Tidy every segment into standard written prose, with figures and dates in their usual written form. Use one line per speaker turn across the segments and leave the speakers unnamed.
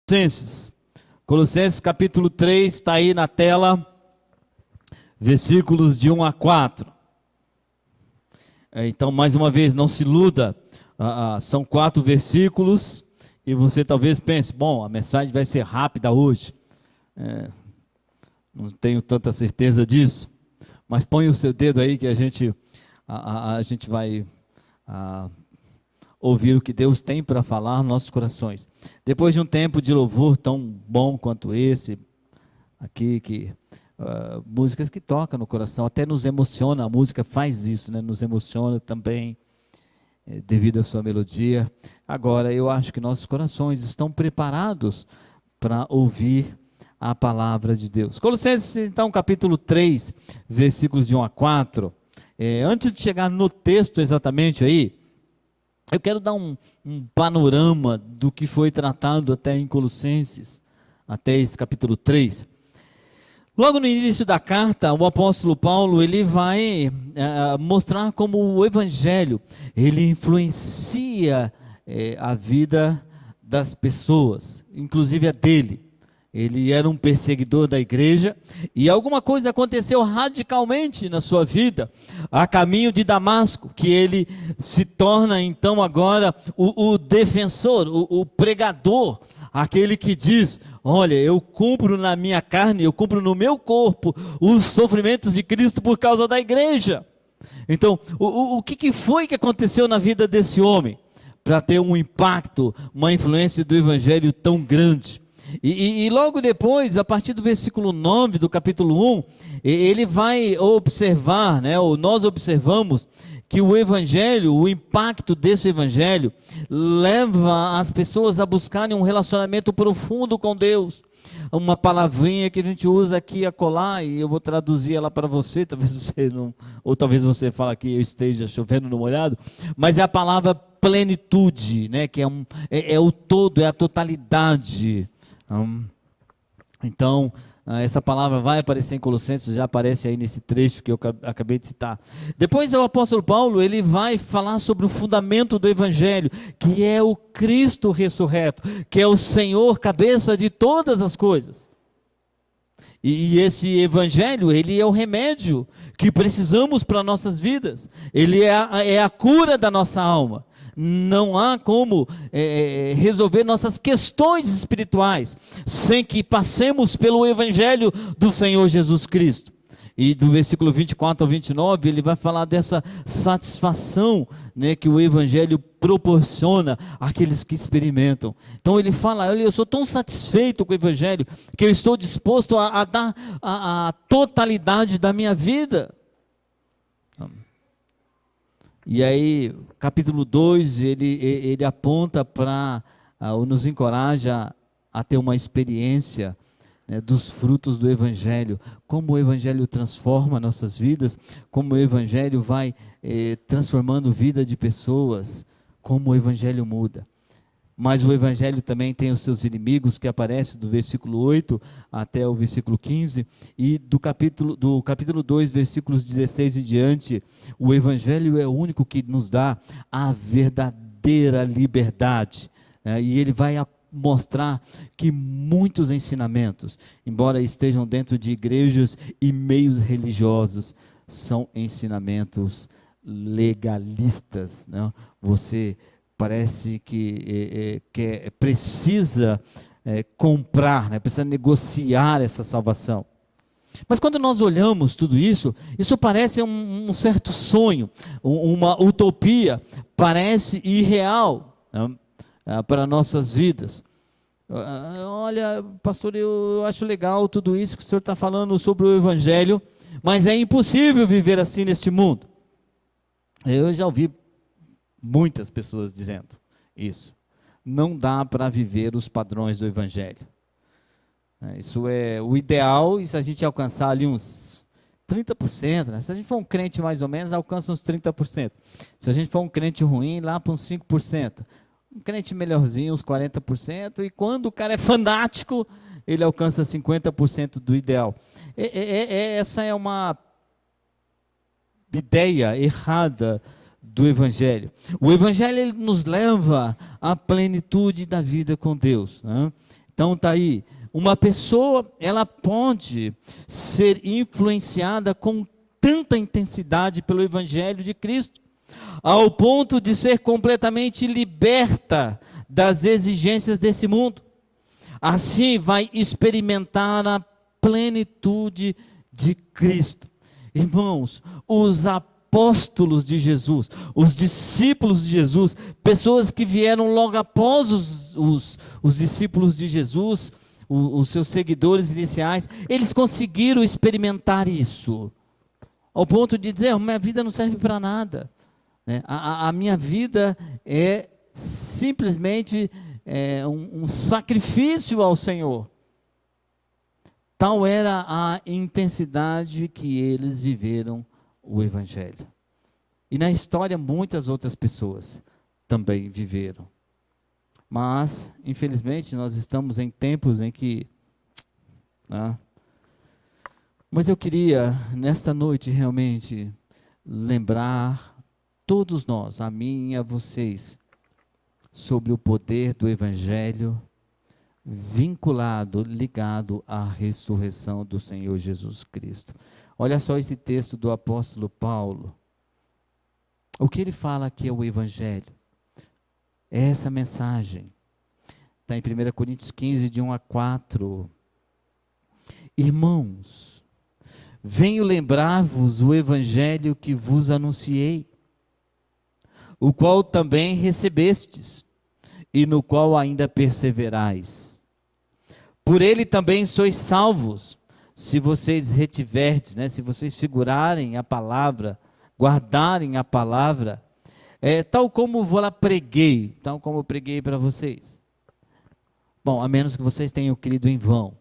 Colossenses. Colossenses capítulo 3, está aí na tela, versículos de 1 a 4. Então, mais uma vez, não se iluda, são 4 versículos, e você talvez pense, bom, a mensagem vai ser rápida hoje. Não tenho tanta certeza disso, mas põe o seu dedo aí que a gente vai ouvir o que Deus tem para falar nos nossos corações. Depois de um tempo de louvor tão bom quanto esse, aqui, músicas que tocam no coração, até nos emociona, a música faz isso, né? Nos emociona também, devido à sua melodia. Agora, eu acho que nossos corações estão preparados para ouvir a palavra de Deus. Colossenses, então, capítulo 3, versículos de 1 a 4. Antes de chegar no texto exatamente aí, eu quero dar um panorama do que foi tratado até em Colossenses, até esse capítulo 3. Logo no início da carta, o apóstolo Paulo, ele vai mostrar como o evangelho, ele influencia a vida das pessoas, inclusive a dele. Ele era um perseguidor da igreja e alguma coisa aconteceu radicalmente na sua vida, a caminho de Damasco, que ele se torna então agora o defensor, o pregador, aquele que diz, olha, eu cumpro na minha carne, eu cumpro no meu corpo os sofrimentos de Cristo por causa da igreja. Então, o que foi que aconteceu na vida desse homem para ter um impacto, uma influência do evangelho tão grande? E logo depois, a partir do versículo 9 do capítulo 1, ele vai observar, ou nós observamos, que o evangelho, o impacto desse evangelho, leva as pessoas a buscarem um relacionamento profundo com Deus. Uma palavrinha que a gente usa aqui e acolá, e eu vou traduzir ela para você, talvez você não, ou talvez você fale que eu esteja chovendo no molhado, mas é a palavra plenitude, que é o todo, é a totalidade. Então, essa palavra vai aparecer em Colossenses, já aparece aí nesse trecho que eu acabei de citar. Depois o apóstolo Paulo, ele vai falar sobre o fundamento do evangelho, que é o Cristo ressurreto, que é o Senhor, cabeça de todas as coisas. E esse evangelho, ele é o remédio que precisamos para nossas vidas. Ele é a cura da nossa alma. Não há como resolver nossas questões espirituais sem que passemos pelo evangelho do Senhor Jesus Cristo. E do versículo 24 ao 29, ele vai falar dessa satisfação, que o evangelho proporciona àqueles que experimentam. Então ele fala, olha, eu sou tão satisfeito com o evangelho, que eu estou disposto a dar a totalidade da minha vida. E aí, capítulo 2, ele aponta ou nos encoraja a ter uma experiência dos frutos do evangelho, como o evangelho transforma nossas vidas, como o evangelho vai transformando a vida de pessoas, como o evangelho muda. Mas o evangelho também tem os seus inimigos, que aparecem do versículo 8 até o versículo 15, e do capítulo 2, versículos 16 e diante, o evangelho é o único que nos dá a verdadeira liberdade, e ele vai mostrar que muitos ensinamentos, embora estejam dentro de igrejas e meios religiosos, são ensinamentos legalistas, Você parece que precisa comprar, precisa negociar essa salvação. Mas quando nós olhamos tudo isso, isso parece um certo sonho, uma utopia, parece irreal para nossas vidas. Olha, pastor, eu acho legal tudo isso que o senhor está falando sobre o evangelho, mas é impossível viver assim neste mundo. Eu já ouvi muitas pessoas dizendo isso. Não dá para viver os padrões do evangelho. Isso é o ideal, e se a gente alcançar ali uns 30%, se a gente for um crente mais ou menos, alcança uns 30%. Se a gente for um crente ruim, lá para uns 5%. Um crente melhorzinho, uns 40%. E quando o cara é fanático, ele alcança 50% do ideal. Essa é uma ideia errada do evangelho. O evangelho, ele nos leva à plenitude da vida com Deus, Então tá aí, uma pessoa, ela pode ser influenciada com tanta intensidade pelo Evangelho de Cristo, ao ponto de ser completamente liberta das exigências desse mundo. Assim vai experimentar a plenitude de Cristo. Irmãos, os apóstolos de Jesus, os discípulos de Jesus, pessoas que vieram logo após os discípulos de Jesus, os seus seguidores iniciais, eles conseguiram experimentar isso, ao ponto de dizer: minha vida não serve para nada, né? A minha vida é simplesmente um sacrifício ao Senhor. Tal era a intensidade que eles viveram o Evangelho. E na história muitas outras pessoas também viveram. Mas, infelizmente, nós estamos em tempos em que... né? Mas eu queria, nesta noite, realmente lembrar todos nós, a mim e a vocês, sobre o poder do Evangelho vinculado, ligado à ressurreição do Senhor Jesus Cristo. Olha só esse texto do apóstolo Paulo. O que ele fala aqui é o Evangelho. É essa mensagem. Está em 1 Coríntios 15, de 1 a 4. Irmãos, venho lembrar-vos o Evangelho que vos anunciei, o qual também recebestes, e no qual ainda perseverais. Por ele também sois salvos, se vocês retiverdes, né, se vocês segurarem a palavra, guardarem a palavra, tal como vou lá preguei, tal como eu preguei para vocês. Bom, a menos que vocês tenham crido em vão.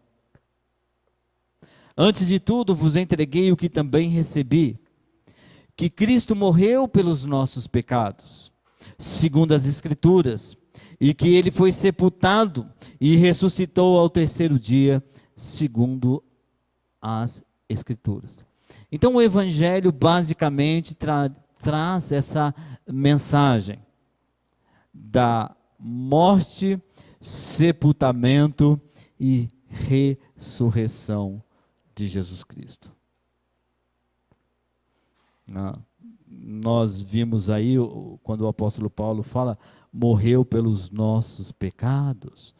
Antes de tudo, vos entreguei o que também recebi, que Cristo morreu pelos nossos pecados, segundo as Escrituras, e que ele foi sepultado e ressuscitou ao terceiro dia, segundo as Escrituras. Então o Evangelho basicamente traz essa mensagem da morte, sepultamento e ressurreição de Jesus Cristo. Nós vimos aí, quando o apóstolo Paulo fala, morreu pelos nossos pecados,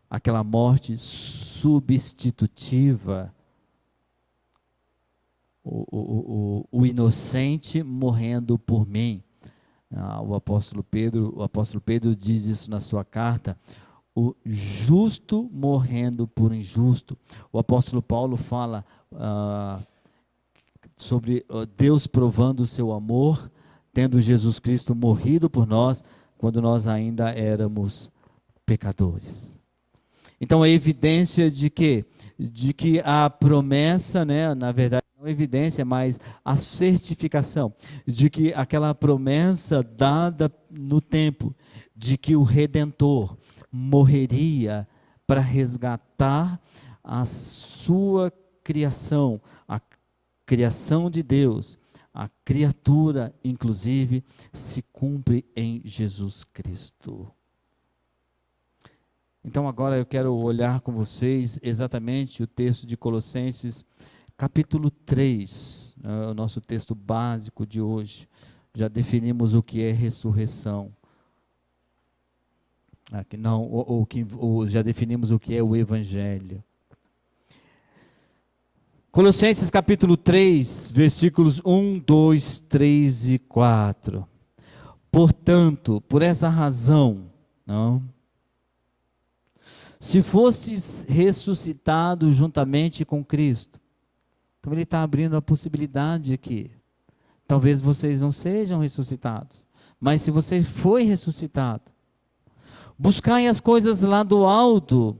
aquela morte substitutiva, o inocente morrendo por mim. O apóstolo Pedro diz isso na sua carta, o justo morrendo por injusto. O apóstolo Paulo fala sobre Deus provando o seu amor, tendo Jesus Cristo morrido por nós, quando nós ainda éramos pecadores. Então, a evidência de que a promessa, né, na verdade, não é evidência, mas a certificação, de que aquela promessa dada no tempo, de que o Redentor morreria para resgatar a sua criação, a criação de Deus, a criatura, inclusive, se cumpre em Jesus Cristo. Então agora eu quero olhar com vocês exatamente o texto de Colossenses, capítulo 3, o nosso texto básico de hoje. Já definimos o que é ressurreição. Já definimos o que é o Evangelho. Colossenses capítulo 3, versículos 1, 2, 3 e 4. Portanto, por essa razão, se fosses ressuscitado juntamente com Cristo, então ele está abrindo a possibilidade aqui. Talvez vocês não sejam ressuscitados, mas se você foi ressuscitado, buscai as coisas lá do alto,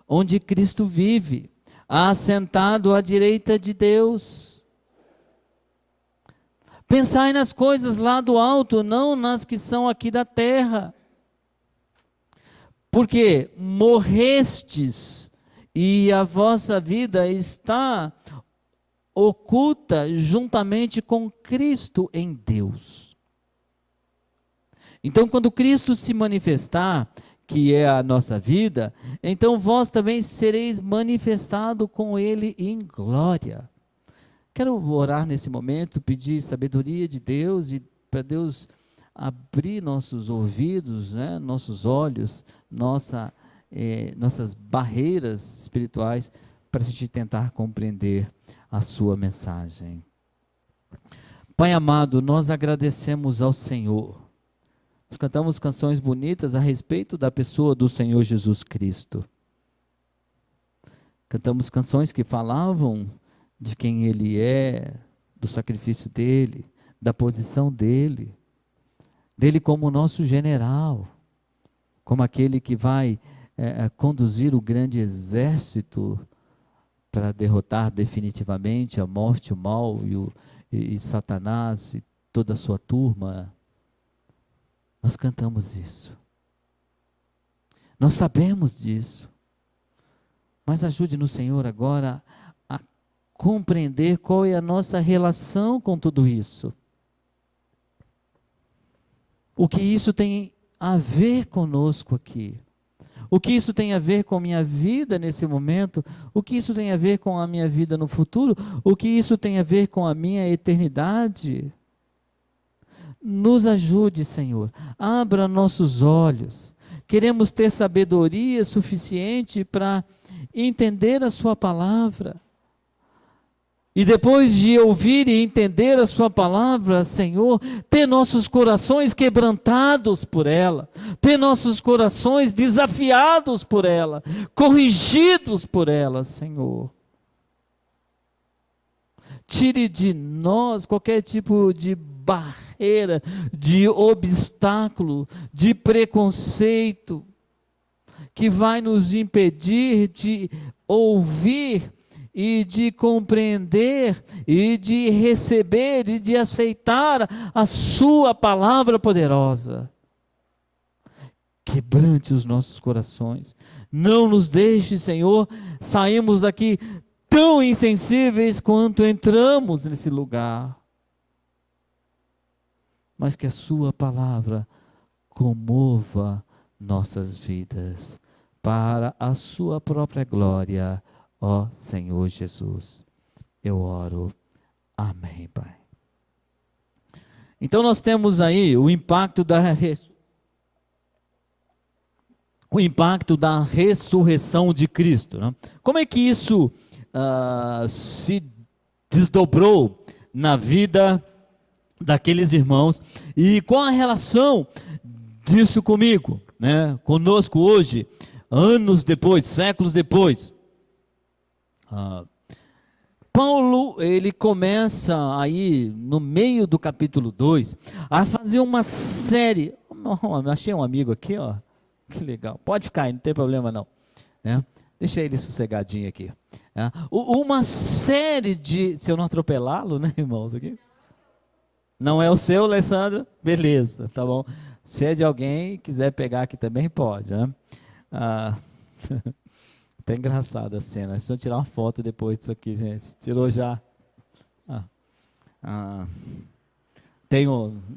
onde Cristo vive, assentado à direita de Deus. Pensai nas coisas lá do alto, não nas que são aqui da terra. Porque morrestes e a vossa vida está oculta juntamente com Cristo em Deus. Então, quando Cristo se manifestar, que é a nossa vida, então vós também sereis manifestado com ele em glória. Quero orar nesse momento, pedir sabedoria de Deus e para Deus abrir nossos ouvidos, né, nossos olhos, nossas barreiras espirituais, para a gente tentar compreender a sua mensagem. Pai amado, nós agradecemos ao Senhor. Nós cantamos canções bonitas a respeito da pessoa do Senhor Jesus Cristo. Cantamos canções que falavam de quem Ele é, do sacrifício dEle, da posição dEle como nosso general, como aquele que vai conduzir o grande exército para derrotar definitivamente a morte, o mal e Satanás e toda a sua turma. Nós cantamos isso. Nós sabemos disso. Mas ajude-nos, Senhor, agora a compreender qual é a nossa relação com tudo isso. O que isso tem a ver conosco aqui. O que isso tem a ver com a minha vida nesse momento? O que isso tem a ver com a minha vida no futuro? O que isso tem a ver com a minha eternidade? Nos ajude, Senhor. Abra nossos olhos. Queremos ter sabedoria suficiente para entender a sua palavra. E depois de ouvir e entender a sua palavra, Senhor, ter nossos corações quebrantados por ela, ter nossos corações desafiados por ela, corrigidos por ela, Senhor. Tire de nós qualquer tipo de barreira, de obstáculo, de preconceito, que vai nos impedir de ouvir e de compreender, e de receber, e de aceitar a sua palavra poderosa. Quebrante os nossos corações. Não nos deixe, Senhor, saímos daqui tão insensíveis quanto entramos nesse lugar. Mas que a sua palavra comova nossas vidas para a sua própria glória. Ó Senhor Jesus, eu oro. Amém, Pai. Então nós temos aí o impacto da ressurreição de Cristo, né? Como é que isso se desdobrou na vida daqueles irmãos e qual a relação disso comigo, né? Conosco hoje, anos depois, séculos depois? Paulo, ele começa aí no meio do capítulo 2 a fazer uma série. Achei um amigo aqui, ó, que legal, pode ficar aí, não tem problema não, né? Deixa ele sossegadinho aqui, né? Uma série de, se eu não atropelá-lo, né, irmãos, aqui? Não é o seu, Alessandro? Beleza, tá bom. Se é de alguém, quiser pegar aqui também pode, né? Tá engraçada a cena. Deixa eu tirar uma foto depois disso aqui, gente. Tirou já?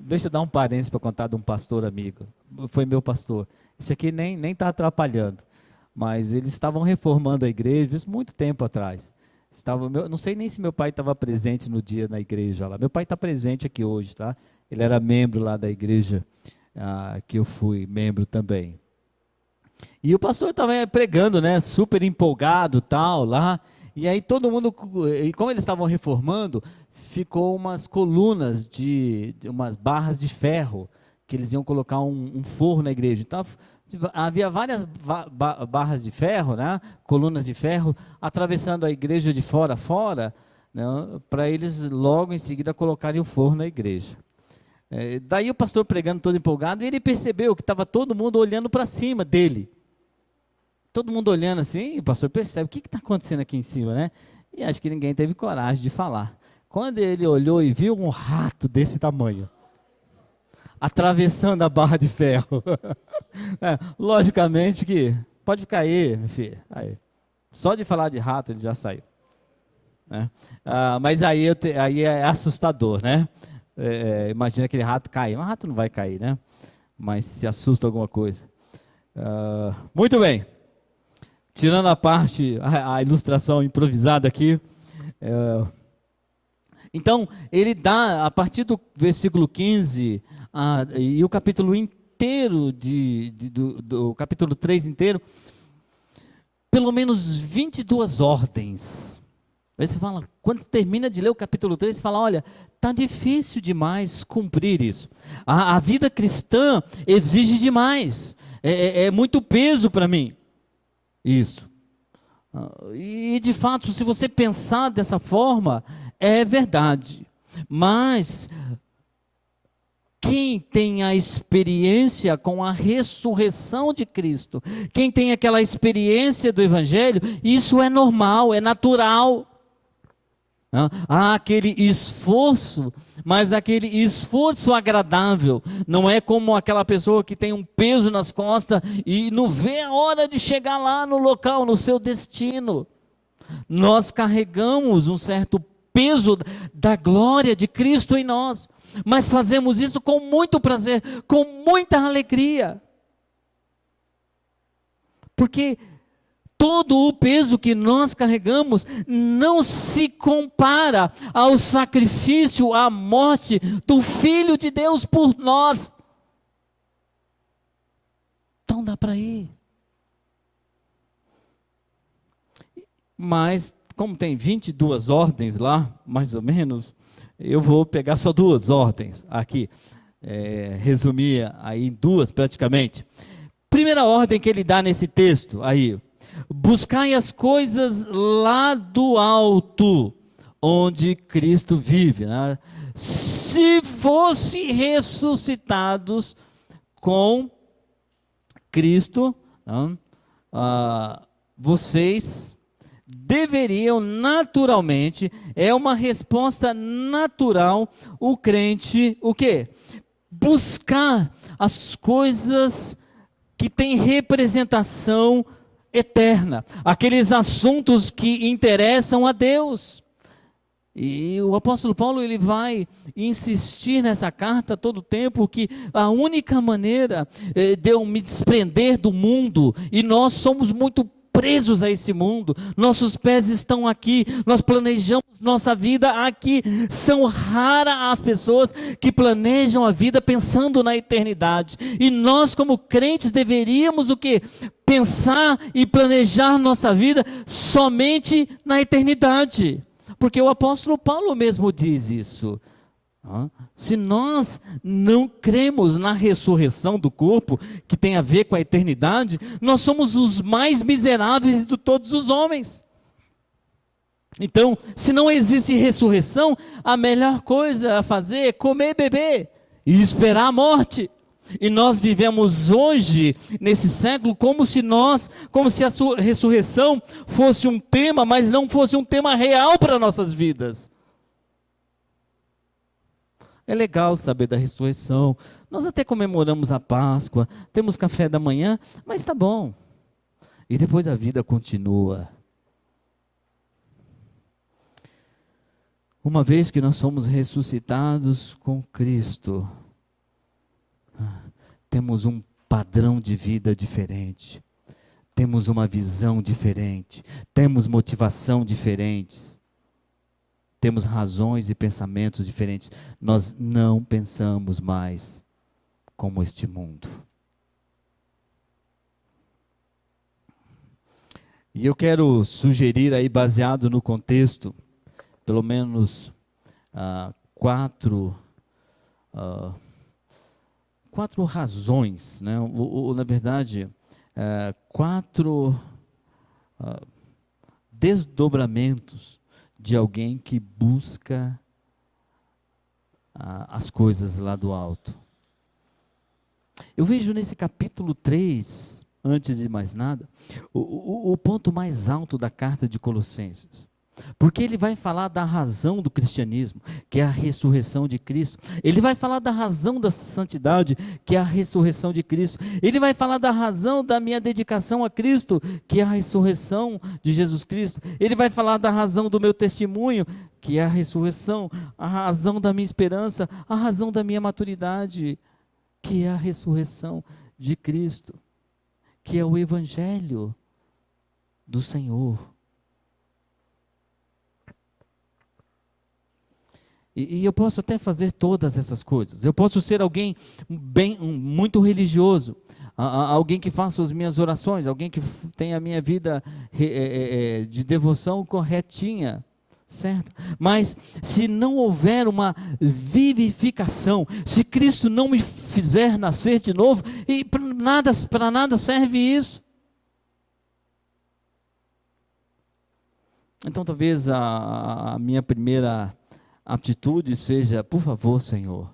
Deixa eu dar um parênteses para contar de um pastor amigo. Foi meu pastor. Isso aqui nem está atrapalhando. Mas eles estavam reformando a igreja, isso muito tempo atrás. Não sei nem se meu pai estava presente no dia na igreja lá. Meu pai está presente aqui hoje, tá? Ele era membro lá da igreja que eu fui membro também. E o pastor estava pregando, né, super empolgado, tal, lá, e aí todo mundo, e como eles estavam reformando, ficou umas colunas umas barras de ferro, que eles iam colocar um forro na igreja. Então, havia várias barras de ferro, né, colunas de ferro, atravessando a igreja de fora a fora, né, para eles logo em seguida colocarem o forro na igreja. Daí o pastor pregando todo empolgado, e ele percebeu que estava todo mundo olhando para cima dele. Todo mundo olhando assim, e o pastor percebe, o que está acontecendo aqui em cima, né? E acho que ninguém teve coragem de falar. Quando ele olhou e viu um rato desse tamanho, atravessando a barra de ferro, logicamente que, pode ficar aí, meu filho, aí. Só de falar de rato ele já saiu. Né? Mas aí é assustador, né? Imagina aquele rato cair. Um rato não vai cair, né? Mas se assusta alguma coisa. Muito bem. Tirando a parte, a ilustração improvisada aqui. Então, ele dá, a partir do versículo 15, e o capítulo inteiro, do capítulo 3 inteiro, pelo menos 22 ordens. Aí você fala, quando termina de ler o capítulo 3, você fala, olha, está difícil demais cumprir isso. A vida cristã exige demais. É muito peso para mim. Isso. E de fato, se você pensar dessa forma, é verdade. Mas quem tem a experiência com a ressurreição de Cristo, quem tem aquela experiência do Evangelho, isso é normal, é natural. Há aquele esforço, mas aquele esforço agradável. Não é como aquela pessoa que tem um peso nas costas e não vê a hora de chegar lá no local, no seu destino. Nós carregamos um certo peso da glória de Cristo em nós, mas fazemos isso com muito prazer, com muita alegria. Porque todo o peso que nós carregamos não se compara ao sacrifício, à morte do Filho de Deus por nós. Então dá para ir. Mas, como tem 22 ordens lá, mais ou menos, eu vou pegar só 2 ordens aqui. Resumir aí em 2 praticamente. Primeira ordem que ele dá nesse texto aí. Buscai as coisas lá do alto, onde Cristo vive. Né? Se fosse ressuscitados com Cristo, vocês deveriam naturalmente, é uma resposta natural, o crente, o quê? Buscar as coisas que têm representação eterna, aqueles assuntos que interessam a Deus. E o apóstolo Paulo, ele vai insistir nessa carta todo o tempo que a única maneira de eu me desprender do mundo, e nós somos muito presos a esse mundo, nossos pés estão aqui, nós planejamos nossa vida aqui, são raras as pessoas que planejam a vida pensando na eternidade, e nós como crentes deveríamos o quê? Pensar e planejar nossa vida somente na eternidade, porque o apóstolo Paulo mesmo diz isso. Se nós não cremos na ressurreição do corpo, que tem a ver com a eternidade, nós somos os mais miseráveis de todos os homens. Então, se não existe ressurreição, a melhor coisa a fazer é comer e beber e esperar a morte. E nós vivemos hoje, nesse século, como se a ressurreição fosse um tema, mas não fosse um tema real para nossas vidas. É legal saber da ressurreição, nós até comemoramos a Páscoa, temos café da manhã, mas está bom. E depois a vida continua. Uma vez que nós somos ressuscitados com Cristo, temos um padrão de vida diferente, temos uma visão diferente, temos motivação diferentes. Temos razões e pensamentos diferentes. Nós não pensamos mais como este mundo. E eu quero sugerir aí, baseado no contexto, pelo menos 4 razões, né? Na verdade, 4 desdobramentos de alguém que busca as coisas lá do alto. Eu vejo nesse capítulo 3, antes de mais nada, o ponto mais alto da carta de Colossenses. Porque ele vai falar da razão do cristianismo, que é a ressurreição de Cristo. Ele vai falar da razão da santidade, que é a ressurreição de Cristo. Ele vai falar da razão da minha dedicação a Cristo, que é a ressurreição de Jesus Cristo. Ele vai falar da razão do meu testemunho, que é a ressurreição. A razão da minha esperança, a razão da minha maturidade, que é a ressurreição de Cristo. que é o Evangelho do Senhor. E eu posso até fazer todas essas coisas. Eu posso ser alguém muito religioso, alguém que faça as minhas orações, alguém que tenha a minha vida de devoção corretinha, certo? Mas se não houver uma vivificação, se Cristo não me fizer nascer de novo, e para nada serve isso. Então talvez a minha primeira atitude seja: por favor, Senhor,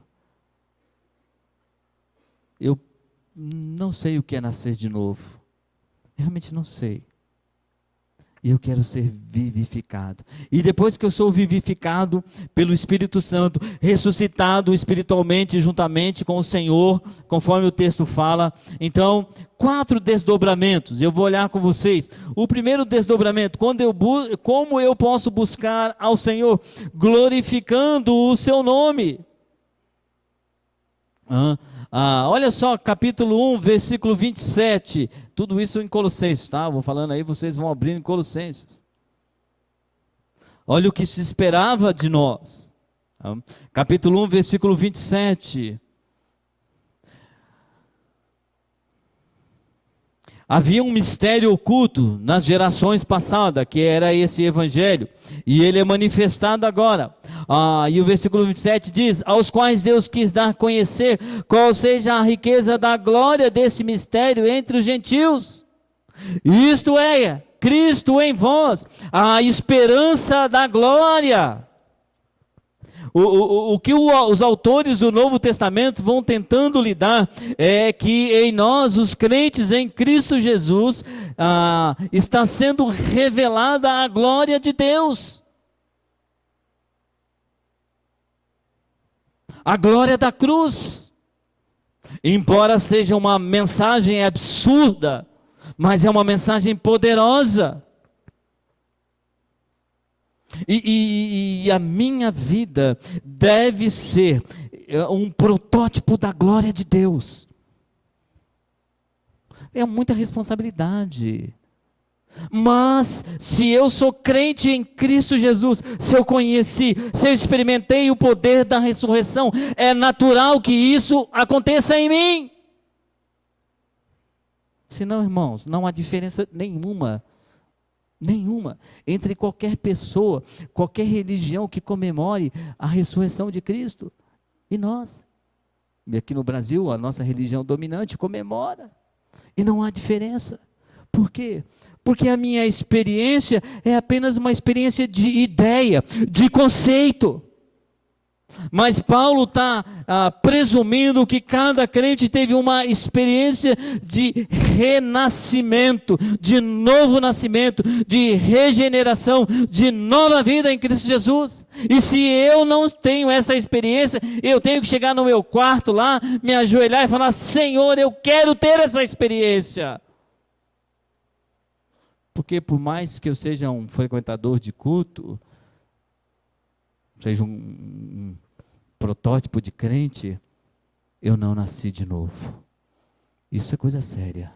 eu não sei o que é nascer de novo, realmente não sei, e eu quero ser vivificado, e depois que eu sou vivificado pelo Espírito Santo, ressuscitado espiritualmente juntamente com o Senhor, conforme o texto fala, então 4 desdobramentos, eu vou olhar com vocês. O primeiro desdobramento, como eu posso buscar ao Senhor? Glorificando o seu nome. Olha só, capítulo 1, versículo 27, tudo isso em Colossenses, tá? Vou falando aí, vocês vão abrir em Colossenses. Olha o que se esperava de nós. Capítulo 1, versículo 27. Havia um mistério oculto nas gerações passadas, que era esse evangelho, e ele é manifestado agora. E o versículo 27 diz: aos quais Deus quis dar a conhecer qual seja a riqueza da glória desse mistério entre os gentios. Isto é, Cristo em vós, a esperança da glória. O que os autores do Novo Testamento vão tentando lidar é que em nós, os crentes em Cristo Jesus, está sendo revelada a glória de Deus. A glória da cruz. Embora seja uma mensagem absurda, mas é uma mensagem poderosa. E a minha vida deve ser um protótipo da glória de Deus. É muita responsabilidade. Mas se eu sou crente em Cristo Jesus, se eu conheci, se eu experimentei o poder da ressurreição, é natural que isso aconteça em mim. Senão, irmãos, não há diferença nenhuma entre qualquer pessoa, qualquer religião que comemore a ressurreição de Cristo e nós. E aqui no Brasil, a nossa religião dominante comemora, e não há diferença. Por quê? Porque a minha experiência é apenas uma experiência de ideia, de conceito. Mas Paulo está presumindo que cada crente teve uma experiência de renascimento, de novo nascimento, de regeneração, de nova vida em Cristo Jesus. E se eu não tenho essa experiência, eu tenho que chegar no meu quarto lá, me ajoelhar e falar: Senhor, eu quero ter essa experiência. Porque por mais que eu seja um frequentador de culto, seja um protótipo de crente, eu não nasci de novo. Isso é coisa séria.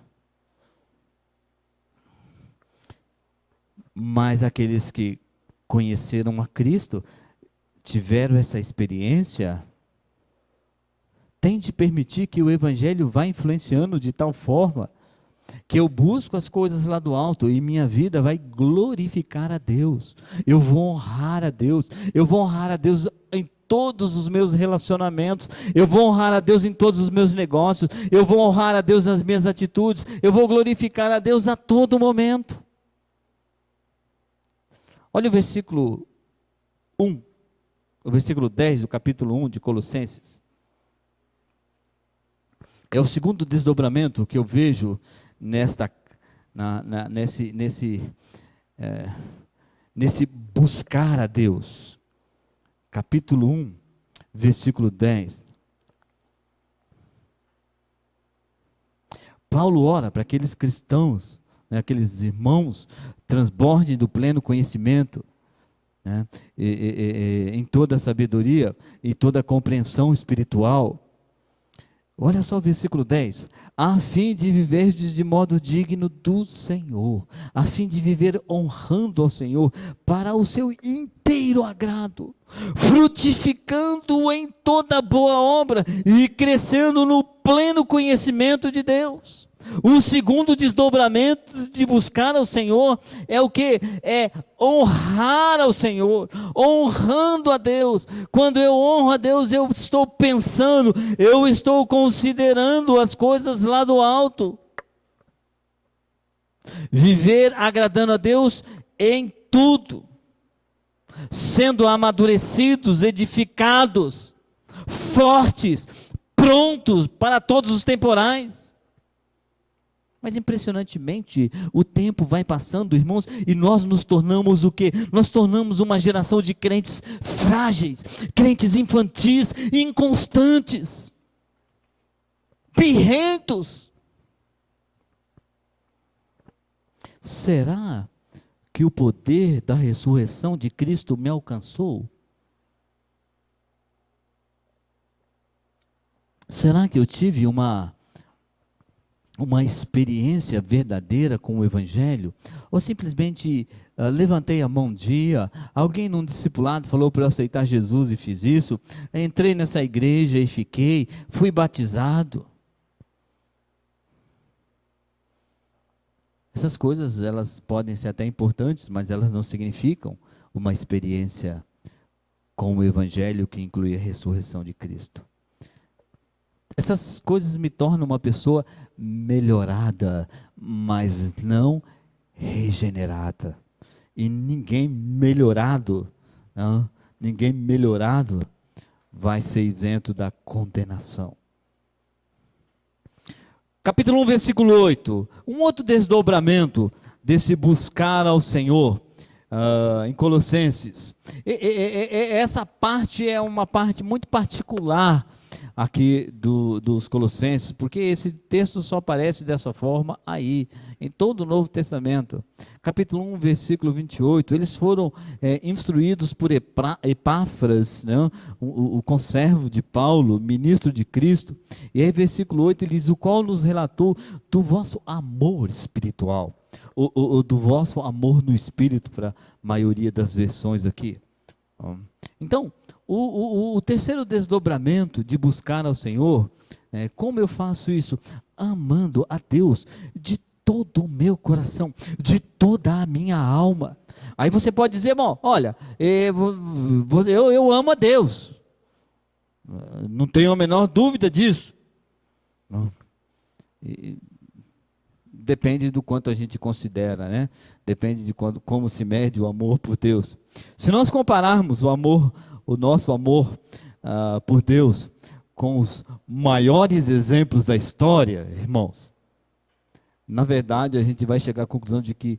Mas aqueles que conheceram a Cristo, tiveram essa experiência, tem de permitir que o Evangelho vá influenciando de tal forma que eu busco as coisas lá do alto e minha vida vai glorificar a Deus. Eu vou honrar a Deus. Eu vou honrar a Deus em todos os meus relacionamentos. Eu vou honrar a Deus em todos os meus negócios. Eu vou honrar a Deus nas minhas atitudes. Eu vou glorificar a Deus a todo momento. Olha o versículo 1, o versículo 10 do capítulo 1 de Colossenses. É o segundo desdobramento que eu vejo nesse buscar a Deus. Capítulo 1, versículo 10. Paulo ora para aqueles cristãos, aqueles irmãos, transbordem do pleno conhecimento, em toda a sabedoria e toda a compreensão espiritual. Olha só o versículo 10. A fim de viver de modo digno do Senhor, a fim de viver honrando ao Senhor, para o seu inteiro agrado, frutificando em toda boa obra e crescendo no pleno conhecimento de Deus. O segundo desdobramento de buscar ao Senhor é o que? É honrar ao Senhor, honrando a Deus. Quando eu honro a Deus, eu estou pensando, eu estou considerando as coisas lá do alto. Viver agradando a Deus em tudo, sendo amadurecidos, edificados, fortes, prontos para todos os temporais. Mas impressionantemente, o tempo vai passando, irmãos, e nós nos tornamos o quê? Nós tornamos uma geração de crentes frágeis, crentes infantis, inconstantes, birrentos. Será que o poder da ressurreição de Cristo me alcançou? Será que eu tive uma experiência verdadeira com o Evangelho? Ou simplesmente levantei a mão um dia, alguém num discipulado falou para eu aceitar Jesus e fiz isso, entrei nessa igreja e fiquei, fui batizado. Essas coisas, elas podem ser até importantes, mas elas não significam uma experiência com o Evangelho que inclui a ressurreição de Cristo. Essas coisas me tornam uma pessoa melhorada, mas não regenerada. E ninguém melhorado vai ser isento da condenação. Capítulo 1, versículo 8. Um outro desdobramento desse buscar ao Senhor, em Colossenses. Essa parte é uma parte muito particular aqui dos Colossenses, porque esse texto só aparece dessa forma aí, em todo o Novo Testamento. Capítulo 1, versículo 28, eles foram instruídos por Epáfras, né, o conservo de Paulo, ministro de Cristo, e aí versículo 8 ele diz, o qual nos relatou do vosso amor espiritual, do vosso amor no Espírito, para a maioria das versões aqui. Então, o terceiro desdobramento de buscar ao Senhor, como eu faço isso? Amando a Deus de todo o meu coração, de toda a minha alma. Aí você pode dizer, bom, olha, eu amo a Deus, não tenho a menor dúvida disso. Não. Depende do quanto a gente considera, né? Depende de como se mede o amor por Deus. Se nós compararmos o nosso amor por Deus com os maiores exemplos da história, irmãos, na verdade a gente vai chegar à conclusão de que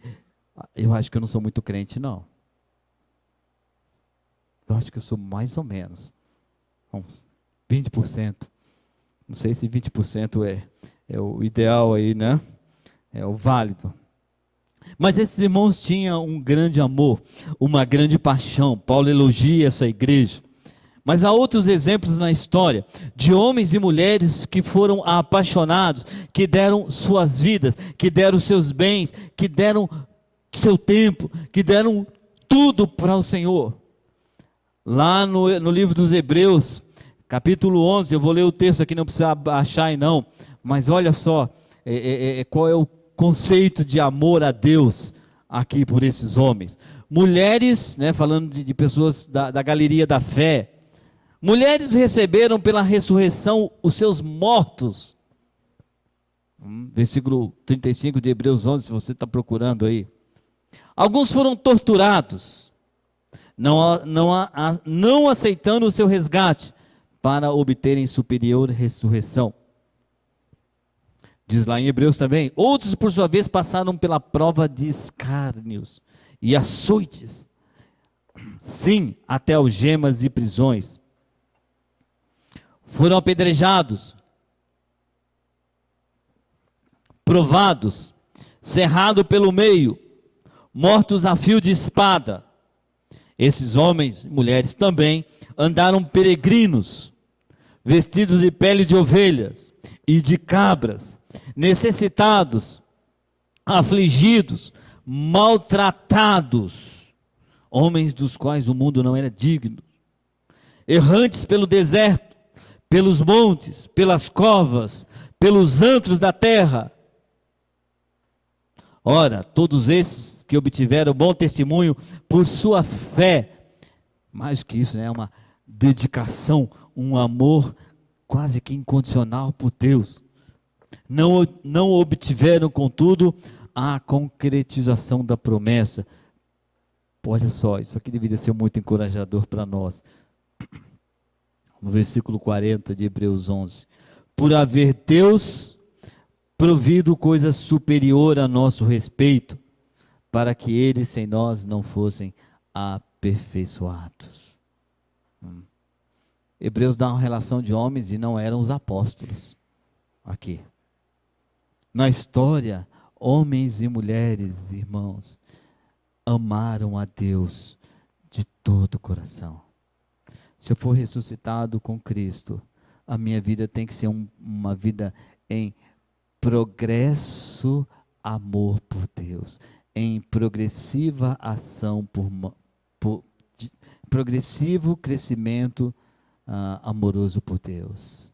eu acho que eu não sou muito crente, não. Eu acho que eu sou mais ou menos, uns 20%. Não sei se 20% é o ideal aí, né? É o válido. Mas esses irmãos tinham um grande amor, uma grande paixão. Paulo elogia essa igreja. Mas há outros exemplos na história de homens e mulheres que foram apaixonados, que deram suas vidas, que deram seus bens, que deram seu tempo, que deram tudo para o Senhor. Lá no livro dos Hebreus, capítulo 11, eu vou ler o texto aqui, não precisa achar aí não, mas olha só, qual é o conceito de amor a Deus aqui por esses homens. Mulheres, né, falando de pessoas da galeria da fé, mulheres receberam pela ressurreição os seus mortos. Versículo 35 de Hebreus 11, se você está procurando aí. Alguns foram torturados, não aceitando o seu resgate, para obterem superior ressurreição. Diz lá em Hebreus também, outros por sua vez passaram pela prova de escárnios e açoites, sim, até algemas e prisões. Foram apedrejados, provados, cerrados pelo meio, mortos a fio de espada. Esses homens e mulheres também andaram peregrinos, vestidos de pele de ovelhas, e de cabras, necessitados, afligidos, maltratados, homens dos quais o mundo não era digno, errantes pelo deserto, pelos montes, pelas covas, pelos antros da terra. Ora, todos esses que obtiveram bom testemunho por sua fé, mais que isso, né, uma dedicação, um amor quase que incondicional por Deus, não obtiveram, contudo, a concretização da promessa. Olha só, isso aqui deveria ser muito encorajador para nós. No versículo 40 de Hebreus 11. Por haver Deus provido coisa superior a nosso respeito, para que eles sem nós não fossem aperfeiçoados. Hebreus dá uma relação de homens e não eram os apóstolos. Aqui. Na história, homens e mulheres, irmãos, amaram a Deus de todo o coração. Se eu for ressuscitado com Cristo, a minha vida tem que ser uma vida em progresso, amor por Deus, em progressiva ação progressivo crescimento amoroso por Deus.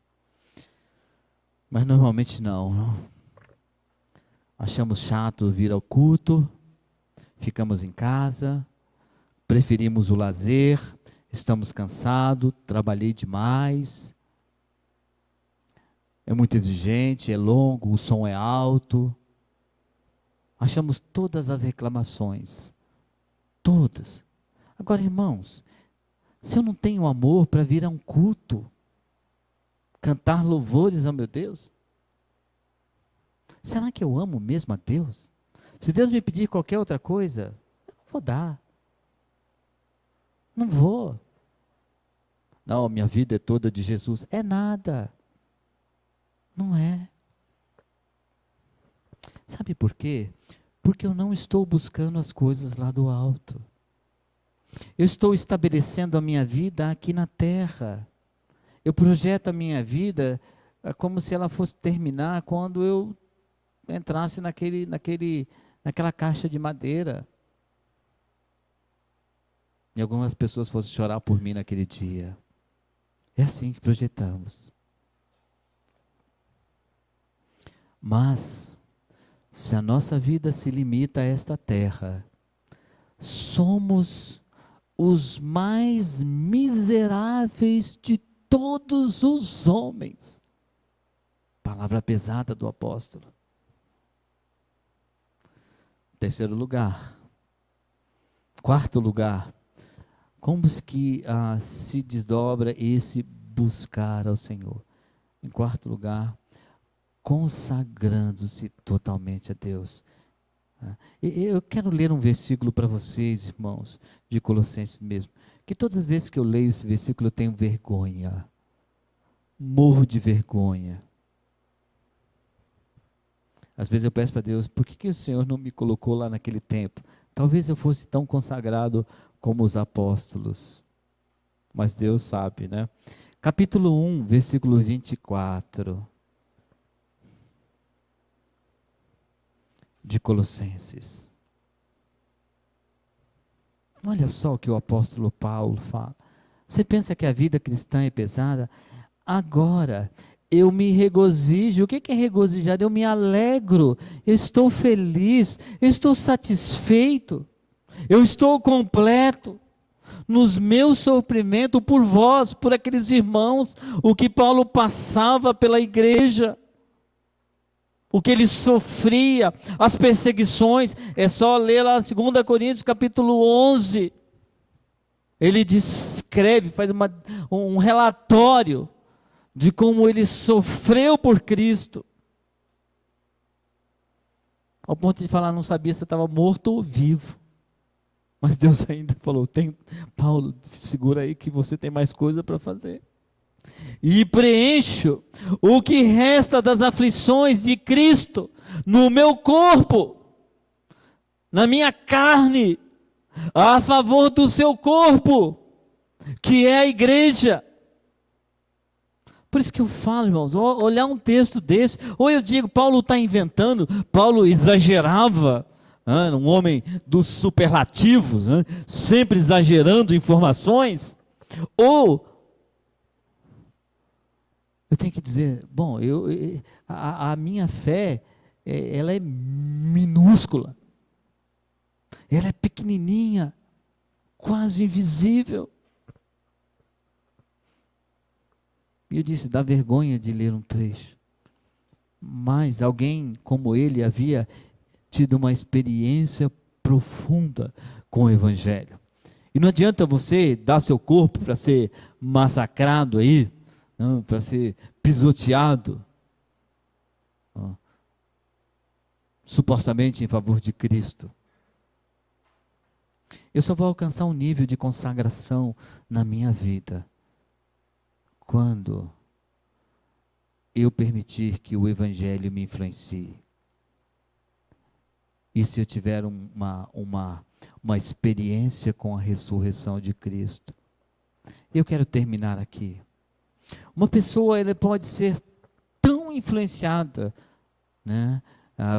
Mas normalmente não. Achamos chato vir ao culto, ficamos em casa, preferimos o lazer, estamos cansados, trabalhei demais, é muito exigente, é longo, o som é alto. Achamos todas as reclamações, todas. Agora, irmãos, se eu não tenho amor para vir a um culto, cantar louvores ao meu Deus, será que eu amo mesmo a Deus? Se Deus me pedir qualquer outra coisa, eu não vou dar. Não vou. Não, minha vida é toda de Jesus. É nada. Não é. Sabe por quê? Porque eu não estou buscando as coisas lá do alto. Eu estou estabelecendo a minha vida aqui na terra. Eu projeto a minha vida como se ela fosse terminar quando eu entrasse naquela caixa de madeira. E algumas pessoas fossem chorar por mim naquele dia. É assim que projetamos. Mas, se a nossa vida se limita a esta terra, somos os mais miseráveis de todos os homens. Palavra pesada do apóstolo. Terceiro lugar. Quarto lugar. Como que se desdobra esse buscar ao Senhor? Em quarto lugar, consagrando-se totalmente a Deus. Eu quero ler um versículo para vocês, irmãos, de Colossenses mesmo, que todas as vezes que eu leio esse versículo eu tenho vergonha, morro de vergonha. Às vezes eu peço para Deus, por que o Senhor não me colocou lá naquele tempo? Talvez eu fosse tão consagrado como os apóstolos, mas Deus sabe, né? Capítulo 1, versículo 24. De Colossenses. Olha só o que o apóstolo Paulo fala. Você pensa que a vida cristã é pesada? Agora, eu me regozijo. O que é regozijar? Eu me alegro, eu estou feliz, eu estou satisfeito, eu estou completo nos meus sofrimentos por vós, por aqueles irmãos, o que Paulo passava pela igreja, o que ele sofria, as perseguições. É só ler lá 2 Coríntios capítulo 11, ele descreve, faz um relatório de como ele sofreu por Cristo, ao ponto de falar, não sabia se estava morto ou vivo, mas Deus ainda falou, Paulo, segura aí que você tem mais coisa para fazer. E preencho o que resta das aflições de Cristo no meu corpo, na minha carne, a favor do seu corpo, que é a igreja. Por isso que eu falo, irmãos, olhar um texto desse, ou eu digo, Paulo está inventando, Paulo exagerava, um homem dos superlativos, sempre exagerando informações, ou eu tenho que dizer, bom, a minha fé, ela é minúscula, ela é pequenininha, quase invisível. E eu disse, dá vergonha de ler um trecho. Mas alguém como ele havia tido uma experiência profunda com o Evangelho. E não adianta você dar seu corpo para ser massacrado aí, para ser pisoteado, supostamente em favor de Cristo. Eu só vou alcançar um nível de consagração na minha vida quando eu permitir que o Evangelho me influencie. E se eu tiver uma experiência com a ressurreição de Cristo. Eu quero terminar aqui. Uma pessoa ela pode ser tão influenciada,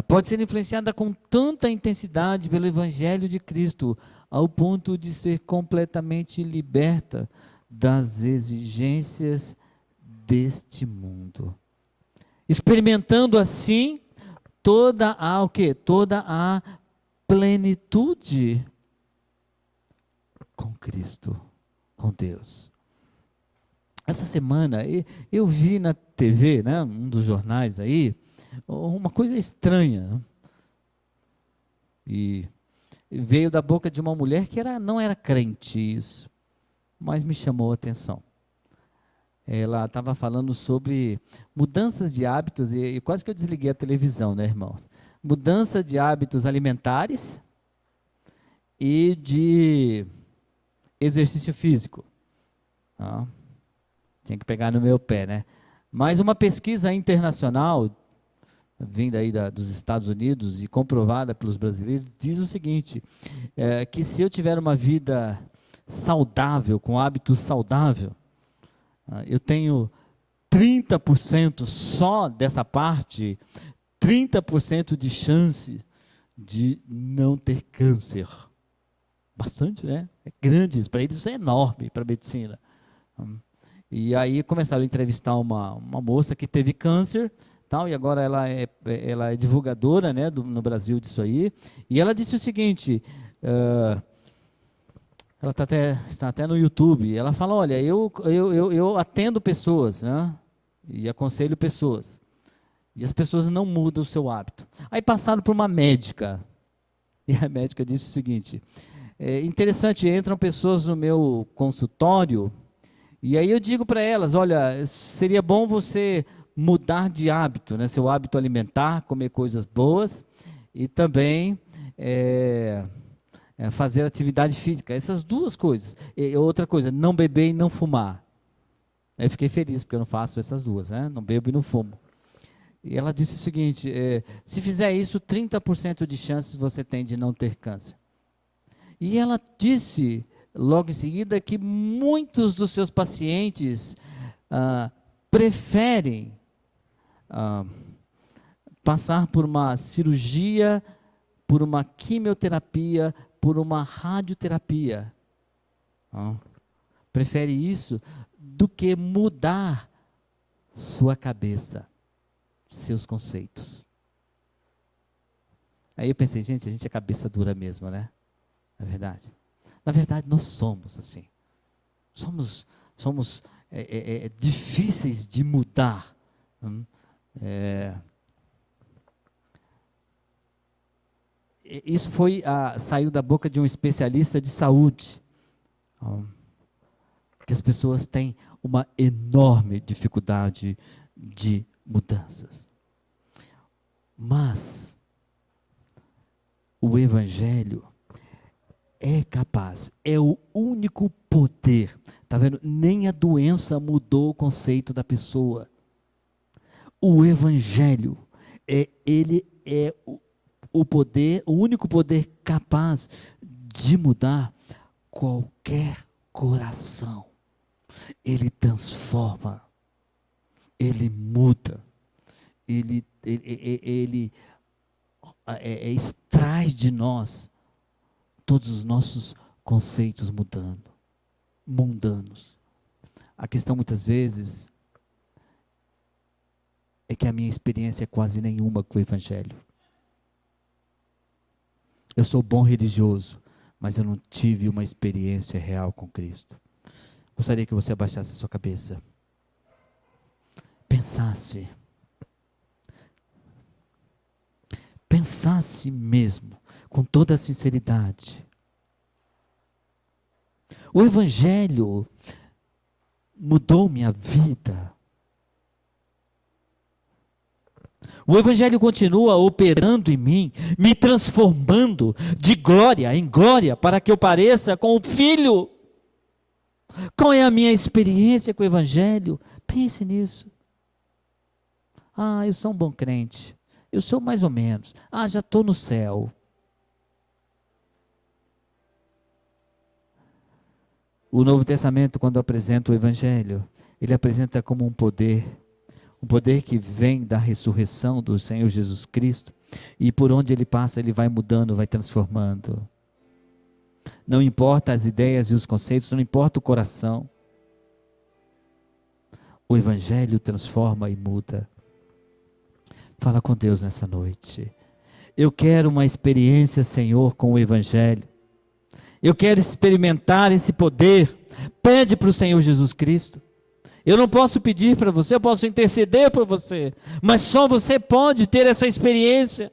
pode ser influenciada com tanta intensidade pelo Evangelho de Cristo, ao ponto de ser completamente liberta das exigências deste mundo, experimentando assim toda a plenitude com Cristo, com Deus. Essa semana eu vi na TV, um dos jornais aí, uma coisa estranha, e veio da boca de uma mulher que não era crente isso, mas me chamou a atenção. Ela estava falando sobre mudanças de hábitos, e quase que eu desliguei a televisão, irmãos? Mudança de hábitos alimentares e de exercício físico. Tinha que pegar no meu pé, Mas uma pesquisa internacional, vinda aí dos Estados Unidos e comprovada pelos brasileiros, diz o seguinte, que se eu tiver uma vida saudável, com hábitos saudáveis, eu tenho 30% só dessa parte, 30% de chance de não ter câncer. Bastante, É grande, para eles isso é enorme, para a medicina. E aí começaram a entrevistar uma moça que teve câncer, e agora ela é divulgadora, no Brasil disso aí, e ela disse o seguinte, ela está até no YouTube, ela fala, olha, eu atendo pessoas, e aconselho pessoas, e as pessoas não mudam o seu hábito. Aí passaram por uma médica, e a médica disse o seguinte, interessante, entram pessoas no meu consultório, e aí eu digo para elas, olha, seria bom você mudar de hábito, seu hábito alimentar, comer coisas boas, e também fazer atividade física, essas duas coisas. E outra coisa, não beber e não fumar. Eu fiquei feliz, porque eu não faço essas duas, não bebo e não fumo. E ela disse o seguinte, se fizer isso, 30% de chances você tem de não ter câncer. E ela disse, logo em seguida, que muitos dos seus pacientes preferem passar por uma cirurgia, por uma quimioterapia, por uma radioterapia. Prefere isso do que mudar sua cabeça, seus conceitos. Aí eu pensei, gente, a gente é cabeça dura mesmo, É verdade. Na verdade, nós somos assim. Somos difíceis de mudar. Isso saiu da boca de um especialista de saúde, que as pessoas têm uma enorme dificuldade de mudanças. Mas o Evangelho é capaz, é o único poder, está vendo? Nem a doença mudou o conceito da pessoa. O Evangelho, ele é o poder, o único poder capaz de mudar qualquer coração. Ele transforma ele muda, ele extrai de nós todos os nossos conceitos mundanos. A questão muitas vezes é que a minha experiência é quase nenhuma com o Evangelho. Eu sou bom religioso, mas eu não tive uma experiência real com Cristo. Gostaria que você abaixasse a sua cabeça. Pensasse mesmo, com toda a sinceridade. O Evangelho mudou minha vida. O Evangelho continua operando em mim, me transformando de glória em glória, para que eu pareça com o Filho. Qual é a minha experiência com o Evangelho? Pense nisso. Eu sou um bom crente. Eu sou mais ou menos. Já estou no céu. O Novo Testamento, quando apresenta o Evangelho, ele apresenta como um poder que vem da ressurreição do Senhor Jesus Cristo, e por onde ele passa, ele vai mudando, vai transformando. Não importa as ideias e os conceitos, não importa o coração. O Evangelho transforma e muda. Fala com Deus nessa noite. Eu quero uma experiência, Senhor, com o Evangelho. Eu quero experimentar esse poder. Pede para o Senhor Jesus Cristo. Eu não posso pedir para você, eu posso interceder por você, mas só você pode ter essa experiência.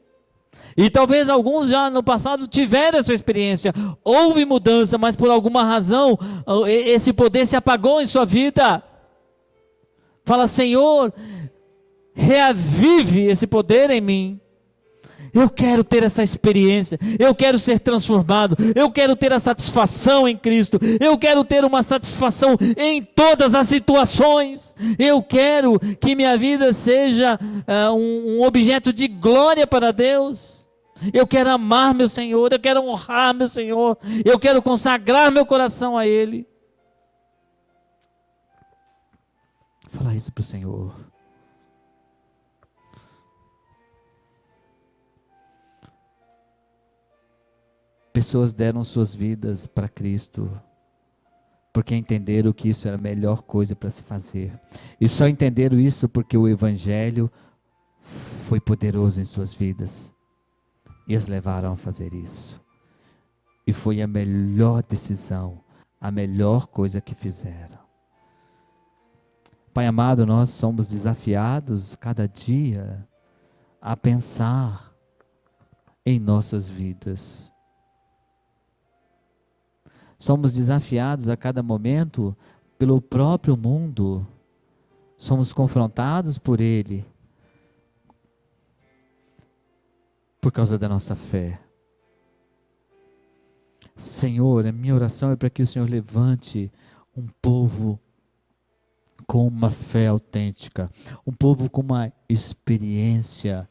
E talvez alguns já no passado tiveram essa experiência. Houve mudança, mas por alguma razão esse poder se apagou em sua vida. Fala, Senhor, reavive esse poder em mim. Eu quero ter essa experiência, eu quero ser transformado, eu quero ter a satisfação em Cristo, eu quero ter uma satisfação em todas as situações, eu quero que minha vida seja um objeto de glória para Deus, eu quero amar meu Senhor, eu quero honrar meu Senhor, eu quero consagrar meu coração a Ele. Fala isso para o Senhor. Pessoas deram suas vidas para Cristo, porque entenderam que isso era a melhor coisa para se fazer. E só entenderam isso porque o Evangelho foi poderoso em suas vidas. E as levaram a fazer isso. E foi a melhor decisão, a melhor coisa que fizeram. Pai amado, nós somos desafiados cada dia a pensar em nossas vidas. Somos desafiados a cada momento pelo próprio mundo. Somos confrontados por ele. Por causa da nossa fé. Senhor, a minha oração é para que o Senhor levante um povo com uma fé autêntica. Um povo com uma experiência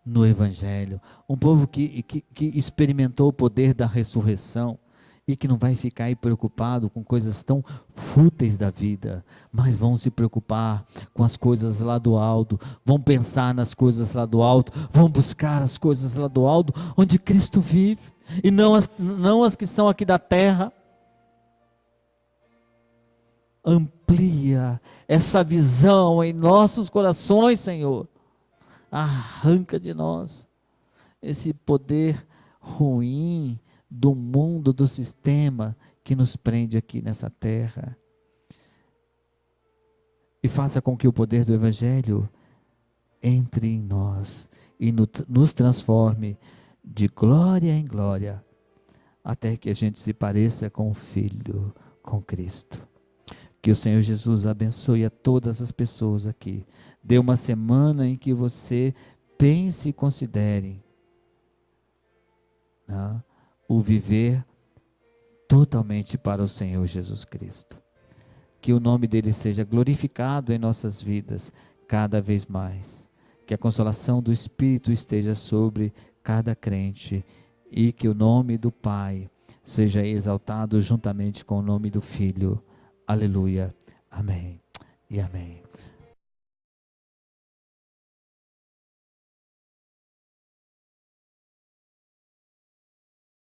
no Evangelho, um povo que experimentou o poder da ressurreição e que não vai ficar aí preocupado com coisas tão fúteis da vida, mas vão se preocupar com as coisas lá do alto, vão pensar nas coisas lá do alto, vão buscar as coisas lá do alto, onde Cristo vive, e não as que são aqui da terra. Amplia essa visão em nossos corações, Senhor. Arranca de nós esse poder ruim do mundo, do sistema que nos prende aqui nessa terra. E faça com que o poder do Evangelho entre em nós e nos transforme de glória em glória, até que a gente se pareça com o Filho, com Cristo. Que o Senhor Jesus abençoe a todas as pessoas aqui. Dê uma semana em que você pense e considere o viver totalmente para o Senhor Jesus Cristo. Que o nome dele seja glorificado em nossas vidas cada vez mais. Que a consolação do Espírito esteja sobre cada crente e que o nome do Pai seja exaltado juntamente com o nome do Filho. Aleluia. Amém. e amém.